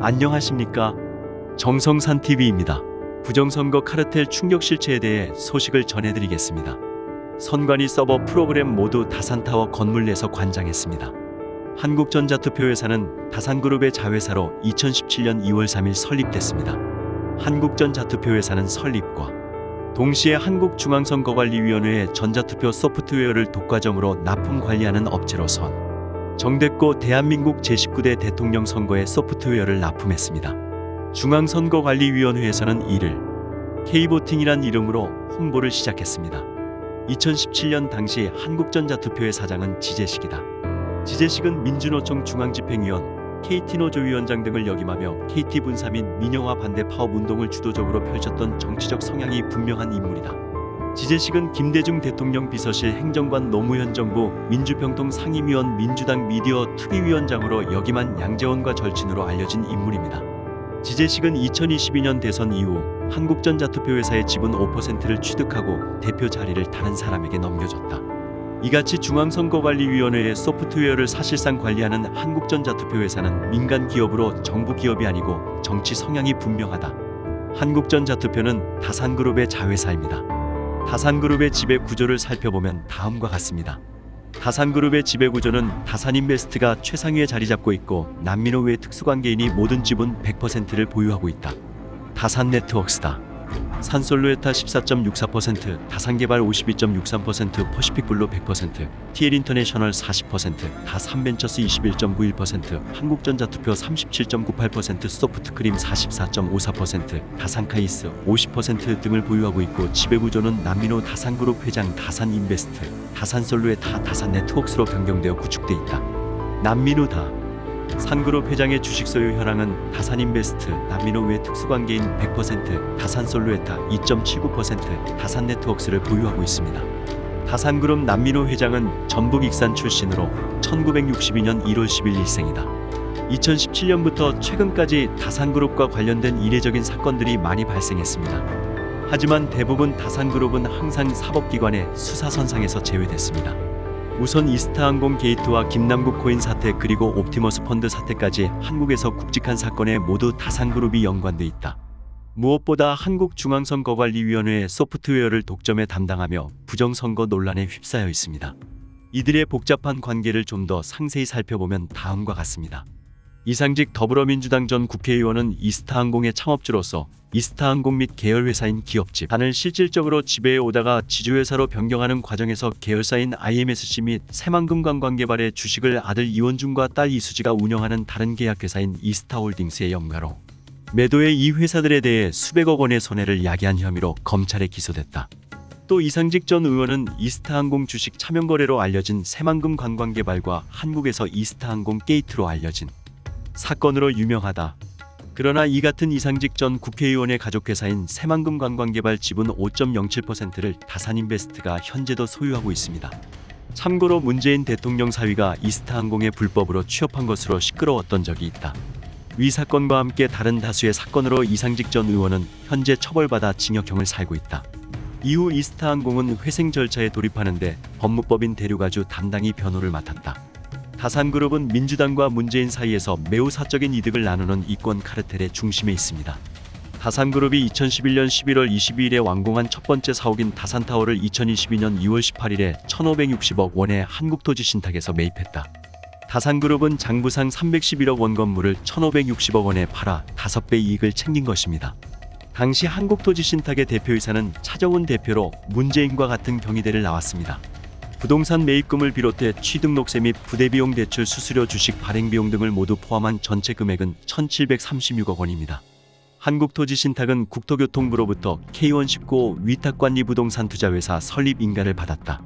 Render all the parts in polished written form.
안녕하십니까? 정성산TV입니다. 부정선거 카르텔 충격 실체에 대해 소식을 전해드리겠습니다. 선관위 서버 프로그램 모두 다산타워 건물 내서 관장했습니다. 한국전자투표회사는 다산그룹의 자회사로 2017년 2월 3일 설립됐습니다. 한국전자투표회사는 설립과 동시에 한국중앙선거관리위원회의 전자투표 소프트웨어를 독과점으로 납품 관리하는 업체로선 정됐고 대한민국 제19대 대통령 선거의 소프트웨어를 납품했습니다. 중앙선거관리위원회에서는 이를 K보팅이란 이름으로 홍보를 시작했습니다. 2017년 당시 한국전자투표회 사장은 지재식이다. 지재식은 민주노총 중앙집행위원, KT노조위원장 등을 역임하며 KT 분사 및 민영화 반대 파업 운동을 주도적으로 펼쳤던 정치적 성향이 분명한 인물이다. 지재식은 김대중 대통령 비서실 행정관 노무현 정부 민주평통 상임위원 민주당 미디어 특위위원장으로 역임한 양재원과 절친으로 알려진 인물입니다. 지재식은 2022년 대선 이후 한국전자투표회사의 지분 5%를 취득하고 대표 자리를 다른 사람에게 넘겨줬다. 이같이 중앙선거관리위원회의 소프트웨어를 사실상 관리하는 한국전자투표회사는 민간 기업으로 정부 기업이 아니고 정치 성향이 분명하다. 한국전자투표는 다산그룹의 자회사입니다. 다산그룹의 지배 구조를 살펴보면 다음과 같습니다. 다산그룹의 지배 구조는 다산인베스트가 최상위에 자리 잡고 있고 남민호 외 특수관계인이 모든 지분 100%를 보유하고 있다. 다산네트워크스다. 산솔루에타 14.64%, 다산개발 52.63%, 퍼시픽블루 100%, TL인터내셔널 40%, 다산벤처스 21.91%, 한국전자투표 37.98%, 소프트크림 44.54%, 다산카이스 50% 등을 보유하고 있고 지배구조는 남민호 다산그룹 회장 다산인베스트, 다산솔루에타 다산네트워크스로 변경되어 구축돼 있다. 남민호 산그룹 회장의 주식 소유 현황은 다산인베스트, 남민호 외 특수관계인 100%, 다산솔루에타 2.79%, 다산네트워크스를 보유하고 있습니다. 다산그룹 남민호 회장은 전북 익산 출신으로 1962년 1월 10일 일생이다. 2017년부터 최근까지 다산그룹과 관련된 이례적인 사건들이 많이 발생했습니다. 하지만 대부분 다산그룹은 항상 사법기관의 수사선상에서 제외됐습니다. 우선 이스타항공 게이트와 김남국 코인 사태 그리고 옵티머스 펀드 사태까지 한국에서 굵직한 사건에 모두 다산그룹이 연관돼 있다. 무엇보다 한국중앙선거관리위원회의 소프트웨어를 독점에 담당하며 부정선거 논란에 휩싸여 있습니다. 이들의 복잡한 관계를 좀 더 상세히 살펴보면 다음과 같습니다. 이상직 더불어민주당 전 국회의원은 이스타항공의 창업주로서 이스타항공 및 계열회사인 기업집 단을 실질적으로 지배해 오다가 지주회사로 변경하는 과정에서 계열사인 IMSC 및 새만금관광개발의 주식을 아들 이원중과 딸 이수지가 운영하는 다른 계약회사인 이스타홀딩스의 영가로 매도해 이 회사들에 대해 수백억 원의 손해를 야기한 혐의로 검찰에 기소됐다. 또 이상직 전 의원은 이스타항공 주식 차명거래로 알려진 새만금관광개발과 한국에서 이스타항공 게이트로 알려진 사건으로 유명하다. 그러나 이 같은 이상직 전 국회의원의 가족회사인 새만금관광개발 지분 5.07%를 다산인베스트가 현재도 소유하고 있습니다. 참고로 문재인 대통령 사위가 이스타항공에 불법으로 취업한 것으로 시끄러웠던 적이 있다. 위 사건과 함께 다른 다수의 사건으로 이상직 전 의원은 현재 처벌받아 징역형을 살고 있다. 이후 이스타항공은 회생 절차에 돌입하는데 법무법인 대륙아주 담당이 변호를 맡았다. 다산그룹은 민주당과 문재인 사이에서 매우 사적인 이득을 나누는 이권 카르텔의 중심에 있습니다. 다산그룹이 2011년 11월 22일에 완공한 첫 번째 사옥인 다산타워를 2022년 2월 18일에 1,560억 원의 한국토지신탁에서 매입했다. 다산그룹은 장부상 311억 원 건물을 1,560억 원에 팔아 5배 이익을 챙긴 것입니다. 당시 한국토지신탁의 대표이사는 차정훈 대표로 문재인과 같은 경위대를 나왔습니다. 부동산 매입금을 비롯해 취등록세 및 부대비용 대출 수수료 주식 발행비용 등을 모두 포함한 전체 금액은 1,736억 원입니다. 한국토지신탁은 국토교통부로부터 K119 위탁관리 부동산 투자회사 설립 인가를 받았다.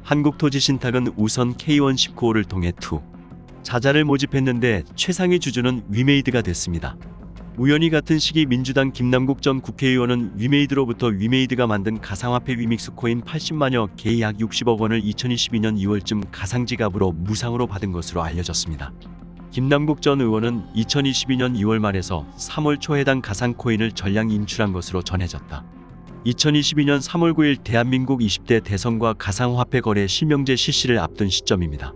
한국토지신탁은 우선 K119를 통해 자자를 모집했는데 최상위 주주는 위메이드가 됐습니다. 우연히 같은 시기 민주당 김남국 전 국회의원은 위메이드로부터 위메이드가 만든 가상화폐 위믹스코인 80만여 개 약 60억 원을 2022년 2월쯤 가상지갑으로 무상으로 받은 것으로 알려졌습니다. 김남국 전 의원은 2022년 2월 말에서 3월 초 해당 가상코인을 전량 인출한 것으로 전해졌다. 2022년 3월 9일 대한민국 20대 대선과 가상화폐 거래 실명제 실시를 앞둔 시점입니다.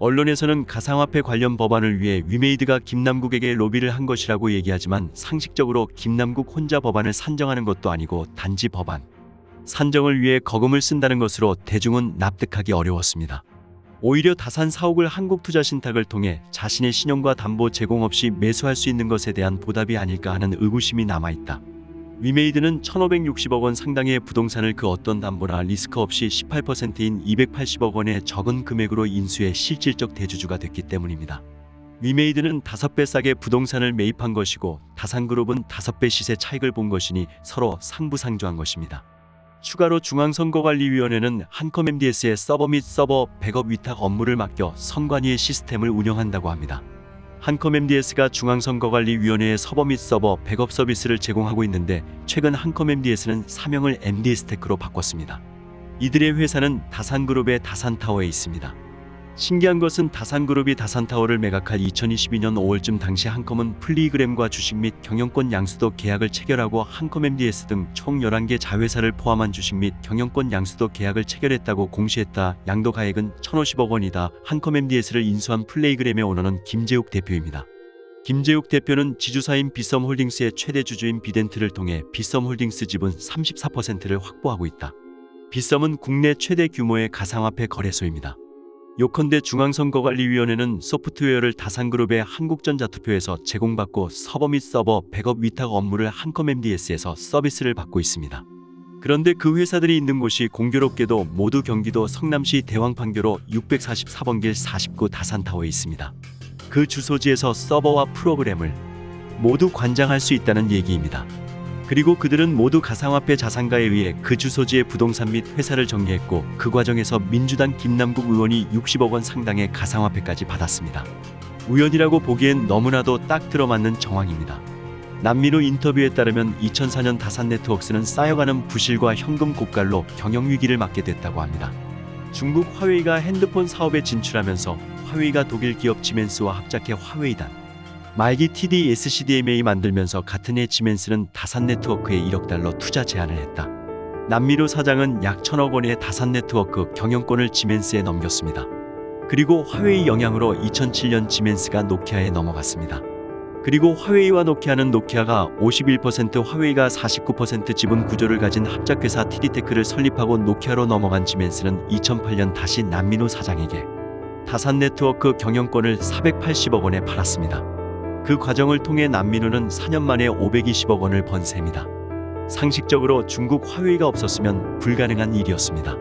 언론에서는 가상화폐 관련 법안을 위해 위메이드가 김남국에게 로비를 한 것이라고 얘기하지만 상식적으로 김남국 혼자 법안을 산정하는 것도 아니고 단지 법안 산정을 위해 거금을 쓴다는 것으로 대중은 납득하기 어려웠습니다. 오히려 다산 4억을 한국투자신탁을 통해 자신의 신용과 담보 제공 없이 매수할 수 있는 것에 대한 보답이 아닐까 하는 의구심이 남아있다. 위메이드는 1,560억 원 상당의 부동산을 그 어떤 담보나 리스크 없이 18%인 280억 원의 적은 금액으로 인수해 실질적 대주주가 됐기 때문입니다. 위메이드는 5배 싸게 부동산을 매입한 것이고 다산그룹은 5배 시세 차익을 본 것이니 서로 상부상조한 것입니다. 추가로 중앙선거관리위원회는 한컴 MDS의 서버 및 서버 백업 위탁 업무를 맡겨 선관위의 시스템을 운영한다고 합니다. 한컴 MDS가 중앙선거관리위원회의 서버 및 서버 백업 서비스를 제공하고 있는데 최근 한컴 MDS는 사명을 MDS테크로 바꿨습니다. 이들의 회사는 다산그룹의 다산타워에 있습니다. 신기한 것은 다산그룹이 다산타워를 매각할 2022년 5월쯤 당시 한컴은 플리그램과 주식 및 경영권 양수도 계약을 체결하고 한컴 MDS 등 총 11개 자회사를 포함한 주식 및 경영권 양수도 계약을 체결했다고 공시했다. 양도 가액은 1,050억 원이다. 한컴 MDS를 인수한 플레이그램의 오너는 김재욱 대표입니다. 김재욱 대표는 지주사인 비썸홀딩스의 최대 주주인 비덴트를 통해 비썸홀딩스 지분 34%를 확보하고 있다. 비썸은 국내 최대 규모의 가상화폐 거래소입니다. 요컨대 중앙선거관리위원회는 소프트웨어를 다산그룹의 한국전자투표에서 제공받고 서버 및 서버 백업 위탁 업무를 한컴 MDS에서 서비스를 받고 있습니다. 그런데 그 회사들이 있는 곳이 공교롭게도 모두 경기도 성남시 대왕판교로 644번 길 49 다산타워에 있습니다. 그 주소지에서 서버와 프로그램을 모두 관장할 수 있다는 얘기입니다. 그리고 그들은 모두 가상화폐 자산가에 의해 그 주소지의 부동산 및 회사를 정리했고 그 과정에서 민주당 김남국 의원이 60억 원 상당의 가상화폐까지 받았습니다. 우연이라고 보기엔 너무나도 딱 들어맞는 정황입니다. 남민우 인터뷰에 따르면 2004년 다산네트워크스는 쌓여가는 부실과 현금 고갈로 경영위기를 맞게 됐다고 합니다. 중국 화웨이가 핸드폰 사업에 진출하면서 화웨이가 독일 기업 지멘스와 합작해 화웨이단 말기 TD-SCDMA 만들면서 같은 해 지멘스는 다산네트워크에 1억 달러 투자 제안을 했다. 남미로 사장은 약 1,000억 원의 다산네트워크 경영권을 지멘스에 넘겼습니다. 그리고 화웨이 영향으로 2007년 지멘스가 노키아에 넘어갔습니다. 그리고 화웨이와 노키아는 노키아가 51%, 화웨이가 49% 지분 구조를 가진 합작회사 TD테크를 설립하고 노키아로 넘어간 지멘스는 2008년 다시 남민호 사장에게 다산네트워크 경영권을 480억 원에 팔았습니다. 그 과정을 통해 남민우는 4년 만에 520억 원을 번 셈이다. 상식적으로 중국 화웨이가 없었으면 불가능한 일이었습니다.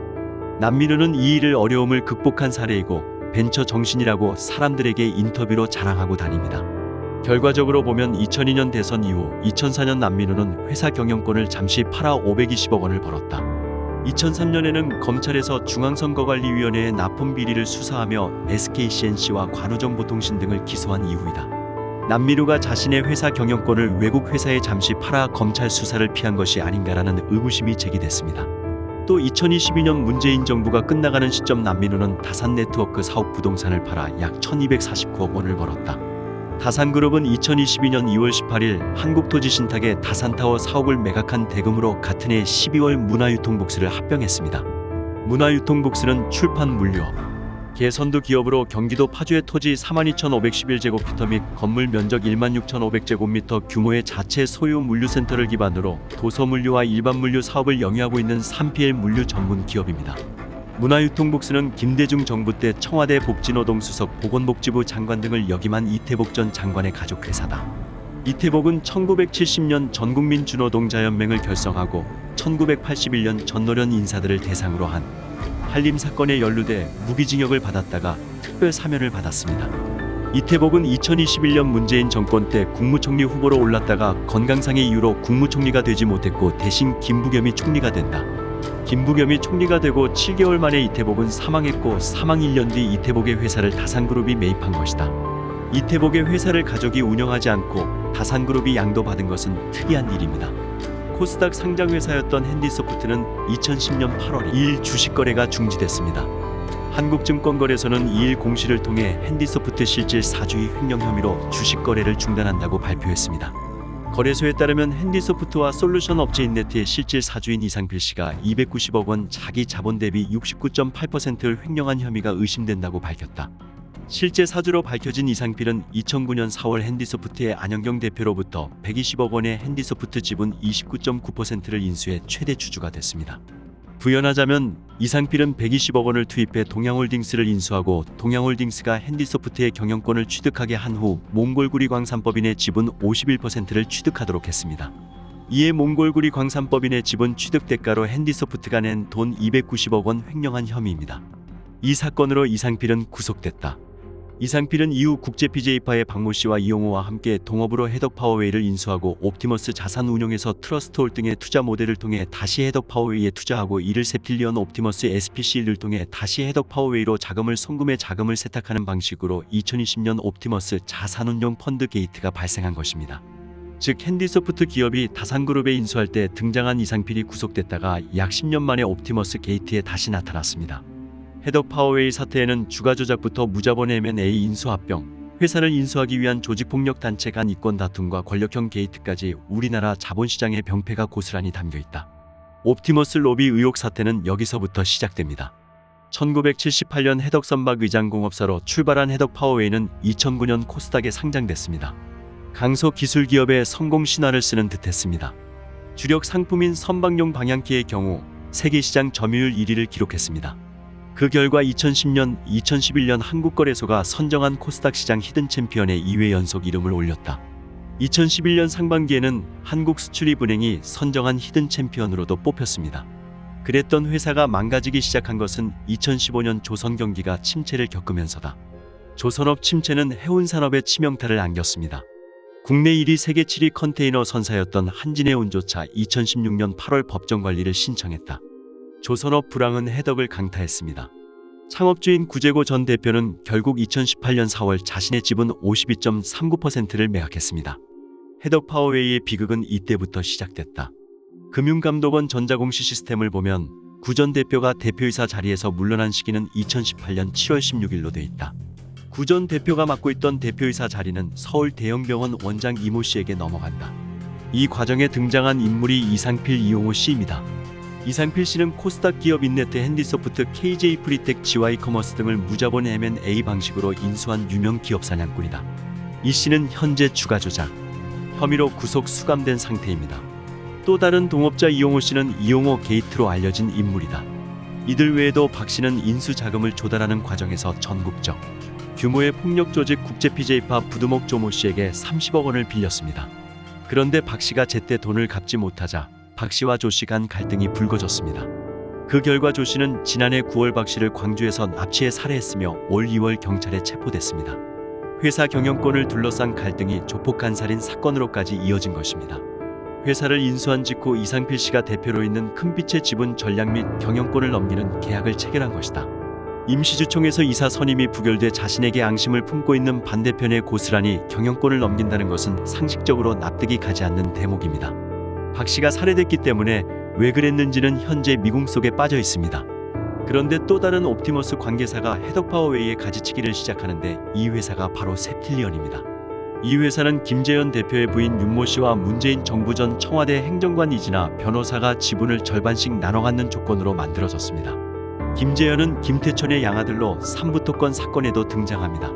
남민우는 이 일을 어려움을 극복한 사례이고 벤처 정신이라고 사람들에게 인터뷰로 자랑하고 다닙니다. 결과적으로 보면 2002년 대선 이후 2004년 남민우는 회사 경영권을 잠시 팔아 520억 원을 벌었다. 2003년에는 검찰에서 중앙선거관리위원회의 납품 비리를 수사하며 SKCNC와 관우정보통신 등을 기소한 이후이다. 남민우가 자신의 회사 경영권을 외국 회사에 잠시 팔아 검찰 수사를 피한 것이 아닌가라는 의구심이 제기됐습니다. 또 2022년 문재인 정부가 끝나가는 시점 남민우는 다산네트워크 사업 부동산을 팔아 약 1,249억 원을 벌었다. 다산그룹은 2022년 2월 18일 한국토지신탁에 다산타워 사옥을 매각한 대금으로 같은 해 12월 문화유통북스를 합병했습니다. 문화유통북스는 출판 물류, 개선두 기업으로 경기도 파주의 토지 42,511제곱미터 및 건물 면적 16,500제곱미터 규모의 자체 소유 물류센터를 기반으로 도서물류와 일반 물류 사업을 영위하고 있는 3PL 물류 전문 기업입니다. 문화유통북스는 김대중 정부 때 청와대 복지노동 수석 보건복지부 장관 등을 역임한 이태복 전 장관의 가족 회사다. 이태복은 1970년 전국민 준노동자연맹을 결성하고 1981년 전노련 인사들을 대상으로 한 한림 사건에 연루돼 무기징역을 받았다가 특별 사면을 받았습니다. 이태복은 2021년 문재인 정권 때 국무총리 후보로 올랐다가 건강상의 이유로 국무총리가 되지 못했고 대신 김부겸이 총리가 된다. 김부겸이 총리가 되고 7개월 만에 이태복은 사망했고 사망 1년 뒤 이태복의 회사를 다산그룹이 매입한 것이다. 이태복의 회사를 가족이 운영하지 않고 다산그룹이 양도받은 것은 특이한 일입니다. 코스닥 상장회사였던 핸디소프트는 2010년 8월 2일 주식거래가 중지됐습니다. 한국증권거래소는 2일 공시를 통해 핸디소프트 실질 사주의 횡령 혐의로 주식거래를 중단한다고 발표했습니다. 거래소에 따르면 핸디소프트와 솔루션 업체 인네트의 실질 사주인 이상필 씨가 290억 원 자기 자본 대비 69.8%를 횡령한 혐의가 의심된다고 밝혔다. 실제 사주로 밝혀진 이상필은 2009년 4월 핸디소프트의 안영경 대표로부터 120억 원의 핸디소프트 지분 29.9%를 인수해 최대 주주가 됐습니다. 부연하자면 이상필은 120억 원을 투입해 동양홀딩스를 인수하고 동양홀딩스가 핸디소프트의 경영권을 취득하게 한 후 몽골구리 광산법인의 지분 51%를 취득하도록 했습니다. 이에 몽골구리 광산법인의 지분 취득 대가로 핸디소프트가 낸 돈 290억 원 횡령한 혐의입니다. 이 사건으로 이상필은 구속됐다. 이상필은 이후 국제 BJ파의 박모 씨와 이용호와 함께 동업으로 해덕파워웨이를 인수하고 옵티머스 자산운용에서 트러스트홀딩의 투자 모델을 통해 다시 해덕파워웨이에 투자하고 이를 세필리언 옵티머스 SPC를 통해 다시 해덕파워웨이로 자금을 송금해 자금을 세탁하는 방식으로 2020년 옵티머스 자산운용 펀드 게이트가 발생한 것입니다. 즉 핸디소프트 기업이 다산그룹에 인수할 때 등장한 이상필이 구속됐다가 약 10년 만에 옵티머스 게이트에 다시 나타났습니다. 해덕파워웨이 사태에는 주가 조작부터 무자본 M&A 인수합병, 회사를 인수하기 위한 조직폭력 단체 간 이권 다툼과 권력형 게이트까지 우리나라 자본시장의 병폐가 고스란히 담겨있다. 옵티머스 로비 의혹 사태는 여기서부터 시작됩니다. 1978년 해덕선박 의장공업사로 출발한 해덕파워웨이는 2009년 코스닥에 상장됐습니다. 강소기술기업의 성공 신화를 쓰는 듯했습니다. 주력 상품인 선박용 방향키의 경우 세계시장 점유율 1위를 기록했습니다. 그 결과 2010년, 2011년 한국거래소가 선정한 코스닥 시장 히든 챔피언에 2회 연속 이름을 올렸다. 2011년 상반기에는 한국수출입은행이 선정한 히든 챔피언으로도 뽑혔습니다. 그랬던 회사가 망가지기 시작한 것은 2015년 조선 경기가 침체를 겪으면서다. 조선업 침체는 해운산업에 치명타를 안겼습니다. 국내 1위 세계 7위 컨테이너 선사였던 한진해운조차 2016년 8월 법정관리를 신청했다. 조선업 불황은 해덕을 강타했습니다. 창업주인 구재고 전 대표는 결국 2018년 4월 자신의 지분 52.39%를 매각했습니다. 해덕파워웨이의 비극은 이때부터 시작됐다. 금융감독원 전자공시 시스템을 보면 구 전 대표가 대표이사 자리에서 물러난 시기는 2018년 7월 16일로 돼 있다. 구 전 대표가 맡고 있던 대표이사 자리는 서울 대형병원 원장 이모 씨에게 넘어간다. 이 과정에 등장한 인물이 이상필 이용호 씨입니다. 이상필 씨는 코스닥 기업 인네트 핸디소프트, KJ 프리텍, GY커머스 등을 무자본 M&A 방식으로 인수한 유명 기업 사냥꾼이다. 이 씨는 현재 주가 조작 혐의로 구속 수감된 상태입니다. 또 다른 동업자 이용호 씨는 이용호 게이트로 알려진 인물이다. 이들 외에도 박 씨는 인수 자금을 조달하는 과정에서 전국적 규모의 폭력 조직 국제 BJ파 부두목 조모 씨에게 30억 원을 빌렸습니다. 그런데 박 씨가 제때 돈을 갚지 못하자 박 씨와 조 씨 간 갈등이 불거졌습니다. 그 결과 조 씨는 지난해 9월 박 씨를 광주에서 납치해 살해했으며 올 2월 경찰에 체포됐습니다. 회사 경영권을 둘러싼 갈등이 조폭간 살인 사건으로까지 이어진 것입니다. 회사를 인수한 직후 이상필 씨가 대표로 있는 큰빛의 지분 전략 및 경영권을 넘기는 계약을 체결한 것이다. 임시주총에서 이사 선임이 부결돼 자신에게 앙심을 품고 있는 반대편에 고스란히 경영권을 넘긴다는 것은 상식적으로 납득이 가지 않는 대목입니다. 박 씨가 살해됐기 때문에 왜 그랬는지는 현재 미궁 속에 빠져 있습니다. 그런데 또 다른 옵티머스 관계사가 해덕파워웨이에 가지치기를 시작하는데 이 회사가 바로 세필리언입니다. 이 회사는 김재현 대표의 부인 윤모 씨와 문재인 정부 전 청와대 행정관 이진아 변호사가 지분을 절반씩 나눠 갖는 조건으로 만들어졌습니다. 김재현은 김태천의 양아들로 삼부토건 사건에도 등장합니다.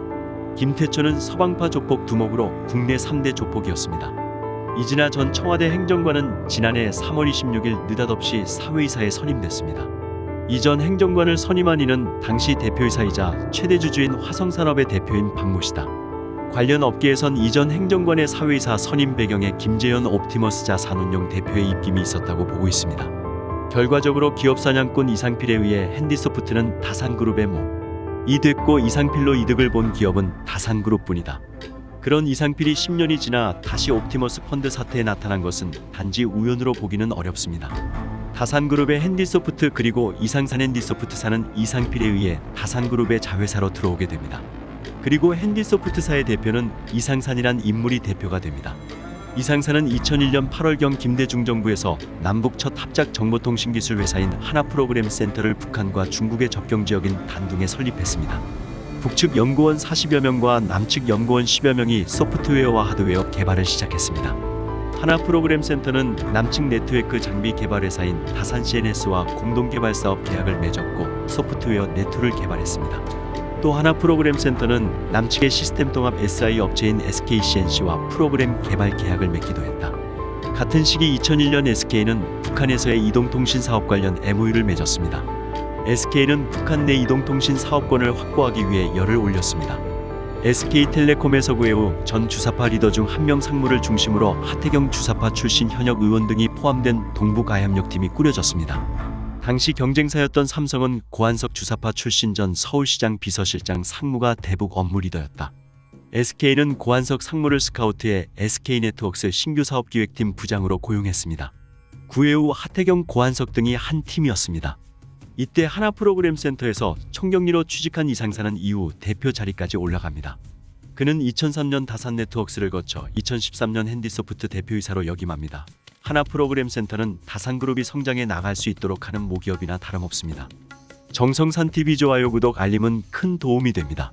김태천은 서방파 조폭 두목으로 국내 3대 조폭이었습니다. 이진아 전 청와대 행정관은 지난해 3월 26일 느닷없이 사회이사에 선임됐습니다. 이 전 행정관을 선임한 이는 당시 대표이사이자 최대 주주인 화성산업의 대표인 박모 씨다. 관련 업계에선 이 전 행정관의 사회이사 선임 배경에 김재현 옵티머스 자산운용 대표의 입김이 있었다고 보고 있습니다. 결과적으로 기업 사냥꾼 이상필에 의해 핸디소프트는 다산그룹의 몫이 됐고 이상필로 이득을 본 기업은 다산그룹뿐이다. 그런 이상필이 10년이 지나 다시 옵티머스 펀드 사태에 나타난 것은 단지 우연으로 보기는 어렵습니다. 다산그룹의 핸디소프트 그리고 이상산 핸디소프트사는 이상필에 의해 다산그룹의 자회사로 들어오게 됩니다. 그리고 핸디소프트사의 대표는 이상산이란 인물이 대표가 됩니다. 이상산은 2001년 8월경 김대중 정부에서 남북 첫 합작 정보통신기술 회사인 하나프로그램센터를 북한과 중국의 접경지역인 단둥에 설립했습니다. 북측 연구원 40여 명과 남측 연구원 10여 명이 소프트웨어와 하드웨어 개발을 시작했습니다. 하나프로그램센터는 남측 네트워크 장비 개발 회사인 다산 CNS와 공동개발 사업 계약을 맺었고 소프트웨어 네트를 개발했습니다. 또 하나 프로그램 센터는 남측의 시스템 통합 SI 업체인 SKCNC와 프로그램 개발 계약을 맺기도 했다. 같은 시기 2001년 SK는 북한에서의 이동통신 사업 관련 MOU를 맺었습니다. SK는 북한 내 이동통신 사업권을 확보하기 위해 열을 올렸습니다. SK텔레콤에서 구해 후 전 주사파 리더 중 한 명 상무를 중심으로 하태경 주사파 출신 현역 의원 등이 포함된 동북아협력팀이 꾸려졌습니다. 당시 경쟁사였던 삼성은 고한석 주사파 출신 전 서울시장 비서실장 상무가 대북 업무 리더였다. SK는 고한석 상무를 스카우트해 SK네트워크스 신규 사업기획팀 부장으로 고용했습니다. 구해 후 하태경, 고한석 등이 한 팀이었습니다. 이때 하나 프로그램 센터에서 총경리로 취직한 이상사는 이후 대표 자리까지 올라갑니다. 그는 2003년 다산네트워크스를 거쳐 2013년 핸디소프트 대표이사로 역임합니다. 하나 프로그램 센터는 다산그룹이 성장해 나갈 수 있도록 하는 모기업이나 다름없습니다. 정성산 TV 좋아요, 구독, 알림은 큰 도움이 됩니다.